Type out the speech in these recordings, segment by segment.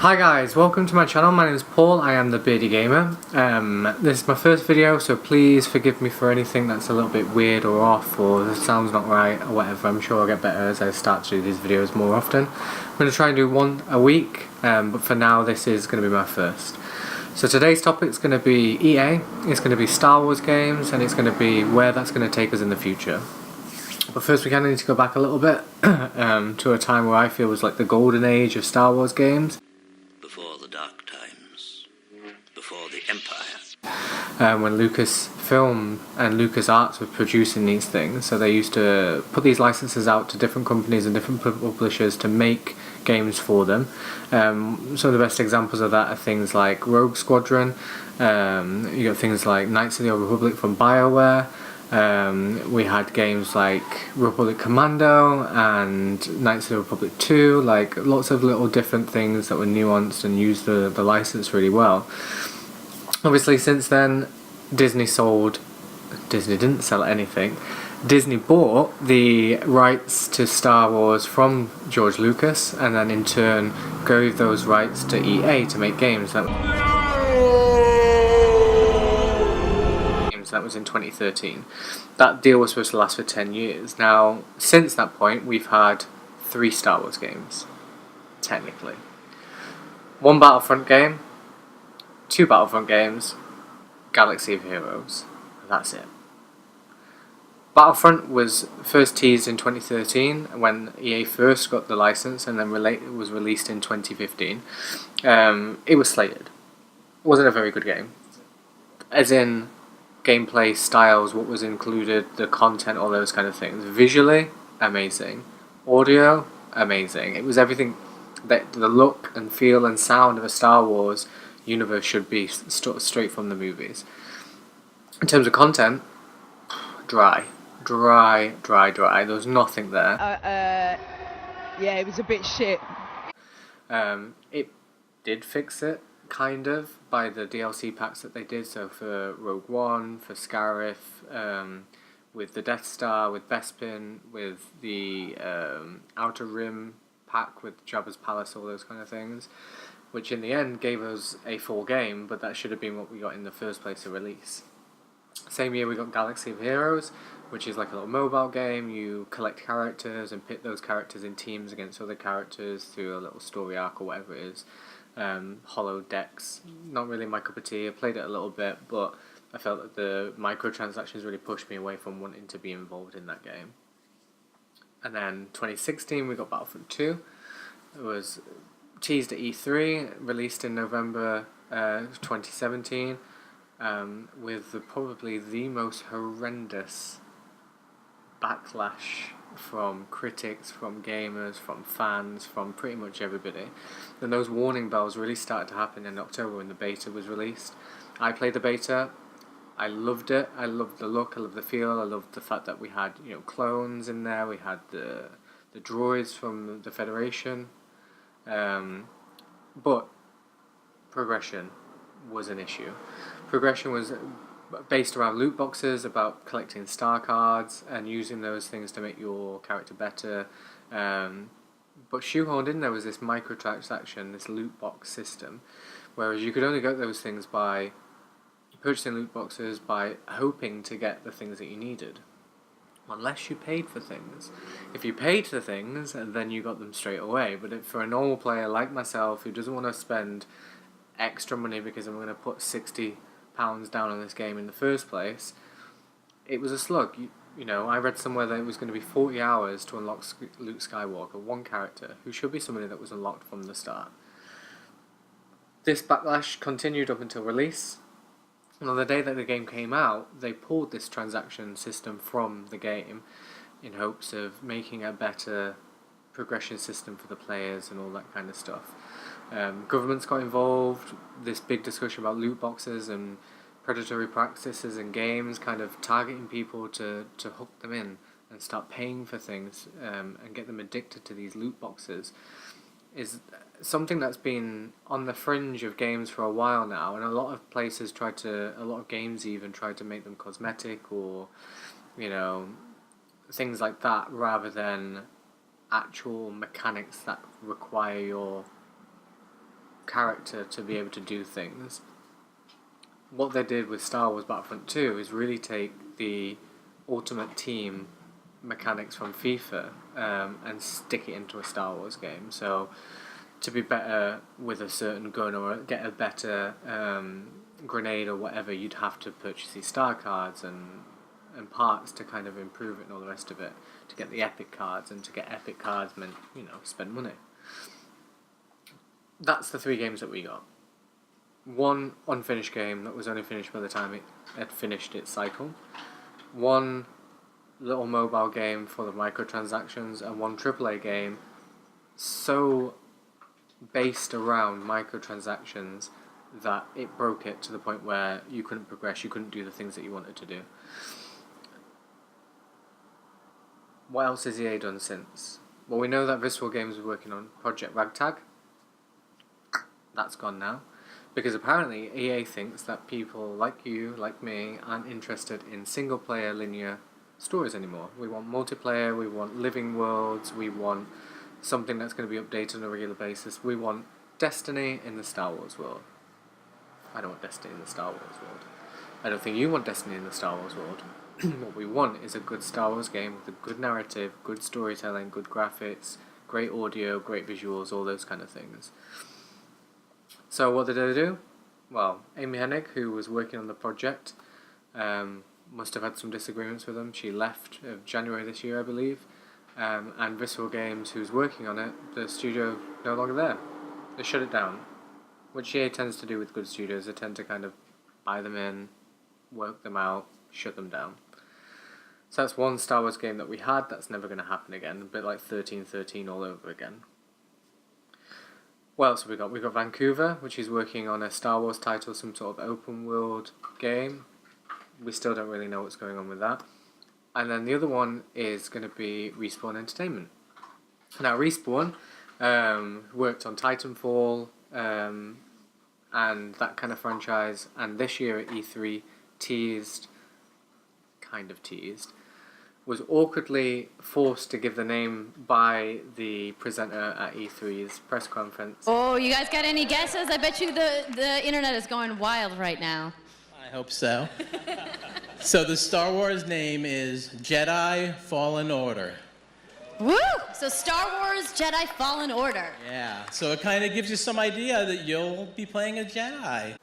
Hi guys, welcome to my channel. My name is Paul. I am the Beardy Gaymer. This is my first video, so please forgive me for anything that's a little bit weird or off, or the sound's not right, or whatever. I'm sure I'll get better as I start to do these videos more often. I'm going to try and do one a week, but for now this is going to be my first. So today's topic is going to be EA, it's going to be Star Wars games, and it's going to be where that's going to take us in the future. But first we kind of need to go back a little bit to a time where I feel was like the golden age of Star Wars games. Before the dark times, before the Empire. When Lucasfilm and LucasArts were producing these things, so they used to put these licenses out to different companies and different publishers to make games for them. Some of the best examples of that are things like Rogue Squadron, you got things like Knights of the Old Republic from BioWare. We had games like Republic Commando and Knights of the Republic 2, like lots of little different things that were nuanced and used the license really well. Obviously since then Disney didn't sell anything. Disney bought the rights to Star Wars from George Lucas and then in turn gave those rights to EA to make games. That was in 2013. That deal was supposed to last for 10 years. Now, since that point, we've had 3 Star Wars games, technically. 1 Battlefront game, 2 Battlefront games, Galaxy of Heroes. That's it. Battlefront was first teased in 2013 when EA first got the license, and then it was released in 2015. It was slated. It wasn't a very good game. As in gameplay, styles, what was included, the content, all those kind of things. Visually, amazing. Audio, amazing. It was everything that the look and feel and sound of a Star Wars universe should be straight from the movies. In terms of content, dry. There was nothing there. Yeah, it was a bit shit. It did fix it, kind of, by the DLC packs that they did. So for Rogue One, for Scarif, with the Death Star, with Bespin, with the Outer Rim pack with Jabba's Palace, all those kind of things, which in the end gave us a full game, but that should have been what we got in the first place to release. Same year we got Galaxy of Heroes, which is like a little mobile game. You collect characters and pit those characters in teams against other characters through a little story arc or whatever it is. Hollow decks, not really my cup of tea. I played it a little bit, but I felt that the microtransactions really pushed me away from wanting to be involved in that game. And then 2016 we got Battlefront 2. It was teased at E3, released in November 2017, with probably the most horrendous backlash from critics, from gamers, from fans, from pretty much everybody. And those warning bells really started to happen in October when the beta was released. I played the beta. I loved it. I loved the look. I loved the feel. I loved the fact that we had, clones in there. We had the droids from the Federation. But progression was an issue. Progression was based around loot boxes, about collecting star cards and using those things to make your character better. But shoehorned in there was this microtransaction, this loot box system, whereas you could only get those things by purchasing loot boxes, by hoping to get the things that you needed, unless you paid for things. If you paid for things, then you got them straight away. But for a normal player like myself who doesn't want to spend extra money because I'm going to put £60 down on this game in the first place, it was a slug. I read somewhere that it was going to be 40 hours to unlock Luke Skywalker, one character, who should be somebody that was unlocked from the start. This backlash continued up until release, and on the day that the game came out, they pulled this transaction system from the game in hopes of making a better progression system for the players and all that kind of stuff. Governments got involved, this big discussion about loot boxes and predatory practices in games, kind of targeting people to hook them in and start paying for things and get them addicted to these loot boxes, is something that's been on the fringe of games for a while now, and a lot of games even tried to make them cosmetic or, things like that, rather than actual mechanics that require your character to be able to do things. What they did with Star Wars Battlefront 2 is really take the Ultimate Team mechanics from FIFA and stick it into a Star Wars game. So to be better with a certain gun or get a better grenade or whatever, you'd have to purchase these star cards and parts to kind of improve it and all the rest of it. To get the epic cards, and to get epic cards meant, spend money. That's the 3 games that we got. One unfinished game that was only finished by the time it had finished its cycle. One little mobile game full of microtransactions, and one AAA game so based around microtransactions that it broke it to the point where you couldn't progress, you couldn't do the things that you wanted to do. What else has EA done since? Well, we know that Visceral Games was working on Project RagTag. That's gone now. Because apparently EA thinks that people like you, like me, aren't interested in single-player linear stories anymore. We want multiplayer, we want living worlds, we want something that's going to be updated on a regular basis. We want Destiny in the Star Wars world. I don't want Destiny in the Star Wars world. I don't think you want Destiny in the Star Wars world. What we want is a good Star Wars game with a good narrative, good storytelling, good graphics, great audio, great visuals, all those kind of things. So what did they do? Well, Amy Hennig, who was working on the project, must have had some disagreements with them. She left January this year, I believe. And Visceral Games, who's working on it, the studio no longer there. They shut it down. Which EA tends to do with good studios. They tend to kind of buy them in, work them out, shut them down. So that's one Star Wars game that we had. That's never going to happen again. A bit like 1313 all over again. What else have we got? We've got Vancouver, which is working on a Star Wars title, some sort of open world game. We still don't really know what's going on with that. And then the other one is going to be Respawn Entertainment. Now, Respawn worked on Titanfall and that kind of franchise, and this year at E3 was awkwardly forced to give the name by the presenter at E3's press conference. Oh, you guys got any guesses? I bet you the internet is going wild right now. I hope so. So the Star Wars name is Jedi Fallen Order. Woo! So Star Wars Jedi Fallen Order. Yeah, so it kind of gives you some idea that you'll be playing a Jedi.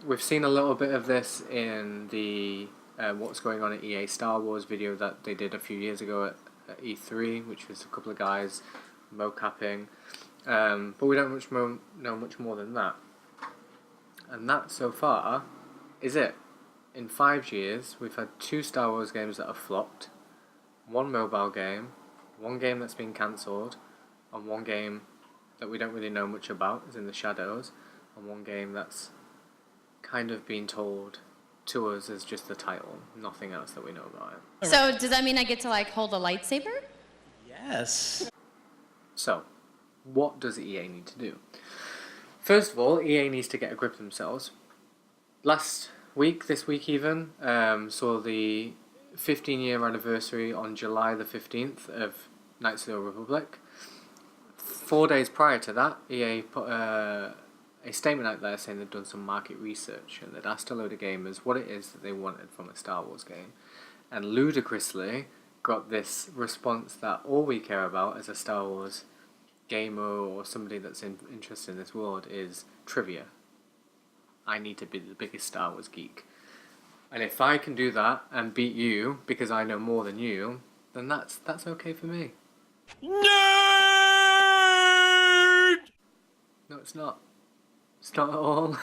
We've seen a little bit of this in the What's Going On at EA Star Wars video that they did a few years ago at E3, which was a couple of guys mocapping. But we don't know much more than that. And that, so far, is it. In 5 years, we've had 2 Star Wars games that have flopped, 1 mobile game, 1 game that's been cancelled, and 1 game that we don't really know much about, is in the shadows, and 1 game that's kind of been told to us as just the title, nothing else that we know about it. So does that mean I get to hold a lightsaber? Yes. So, what does EA need to do? First of all, EA needs to get a grip of themselves. This week even, saw the 15-year anniversary on July the 15th of Knights of the Old Republic. 4 days prior to that, EA put a statement out there saying they'd done some market research and they'd asked a load of gamers what it is that they wanted from a Star Wars game. And ludicrously got this response that all we care about as a Star Wars gamer or somebody that's interested in this world is trivia. I need to be the biggest Star Wars geek. And if I can do that and beat you because I know more than you, then that's okay for me. Nerd! No, it's not. It's not at all.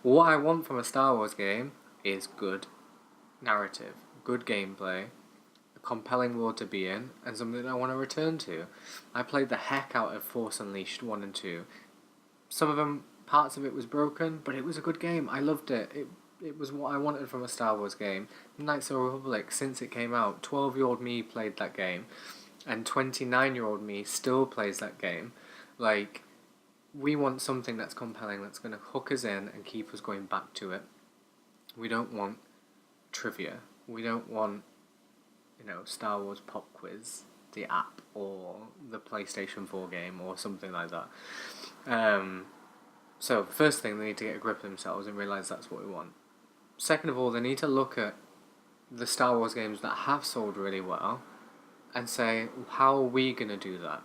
What I want from a Star Wars game is good narrative, good gameplay, a compelling world to be in, and something that I want to return to. I played the heck out of Force Unleashed 1 and 2. Some of them, parts of it was broken, but it was a good game. I loved it. It was what I wanted from a Star Wars game. Knights of the Republic, since it came out, 12-year-old me played that game, and 29-year-old me still plays that game. We want something that's compelling, that's going to hook us in and keep us going back to it. We don't want trivia. We don't want, Star Wars Pop Quiz, the app, or the PlayStation 4 game, or something like that. So, first thing, they need to get a grip of themselves and realise that's what we want. Second of all, they need to look at the Star Wars games that have sold really well and say, how are we going to do that?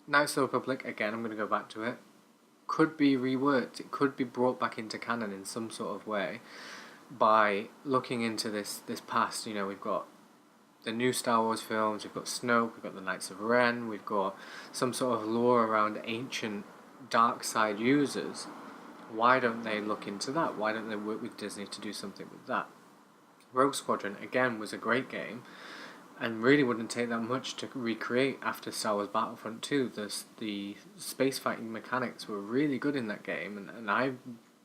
Knights of the Republic, again, I'm going to go back to it, could be reworked. It could be brought back into canon in some sort of way by looking into this past. You know, we've got the new Star Wars films, we've got Snoke, we've got the Knights of Ren, we've got some sort of lore around ancient dark side users. Why don't they look into that? Why don't they work with Disney to do something with that? Rogue Squadron, again, was a great game, and really wouldn't take that much to recreate after Star Wars Battlefront 2. The space fighting mechanics were really good in that game, and I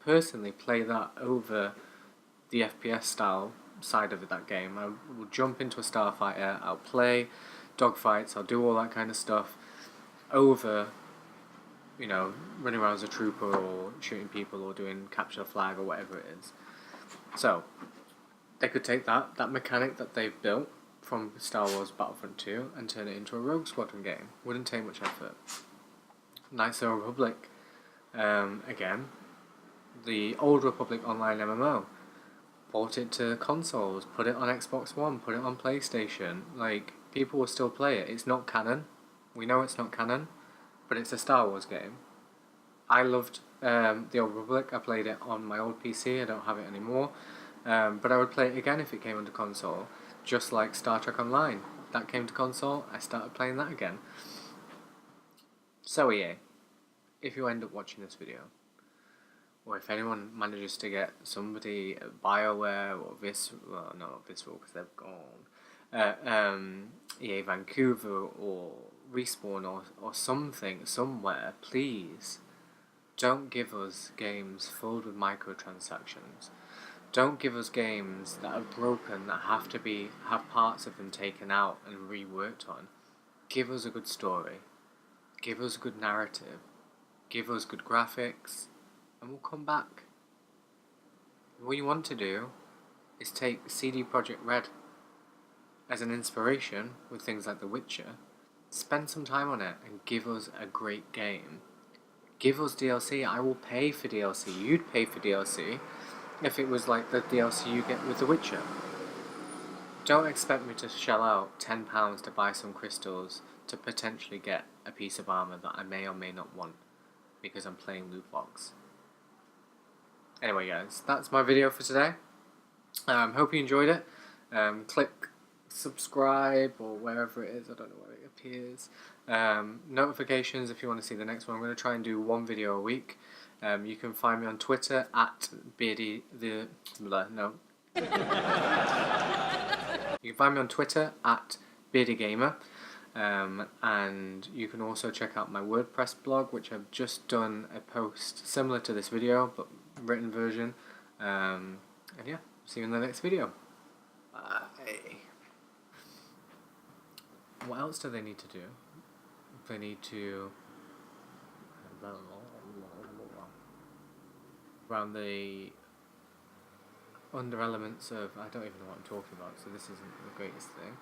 personally play that over the FPS style side of that game. I will jump into a starfighter, I'll play dogfights, I'll do all that kind of stuff over, you know, running around as a trooper or shooting people or doing capture the flag or whatever it is. So they could take that mechanic that they've built from Star Wars Battlefront 2 and turn it into a Rogue Squadron game. Wouldn't take much effort. Knights of the Republic, again, the old Republic Online MMO. Port it to consoles, put it on Xbox One, put it on PlayStation. Like, people will still play it. It's not canon. We know it's not canon, but it's a Star Wars game. I loved the old Republic. I played it on my old PC. I don't have it anymore. But I would play it again if it came onto console. Just like Star Trek Online. That came to console, I started playing that again. So EA, if you end up watching this video, or if anyone manages to get somebody at BioWare or well, not Visceral because they've gone, EA Vancouver or Respawn or something, somewhere, please don't give us games filled with microtransactions. Don't give us games that are broken, that have parts of them taken out and reworked on. Give us a good story. Give us a good narrative. Give us good graphics. And we'll come back. What you want to do is take CD Projekt Red as an inspiration with things like The Witcher. Spend some time on it and give us a great game. Give us DLC. I will pay for DLC. You'd pay for DLC if it was like the DLC you get with The Witcher. Don't expect me to shell out £10 to buy some crystals to potentially get a piece of armour that I may or may not want because I'm playing loot box. Anyway guys, that's my video for today. Hope you enjoyed it. Click subscribe or wherever it is, I don't know where it appears. Notifications if you want to see the next one. I'm going to try and do one video a week. You can find me on Twitter at Beardy You can find me on Twitter at Beardy Gaymer. And you can also check out my WordPress blog, which I've just done a post similar to this video but written version. And yeah, see you in the next video. Bye. What else do they need to do? They need to around the under elements of, I don't even know what I'm talking about, so this isn't the greatest thing.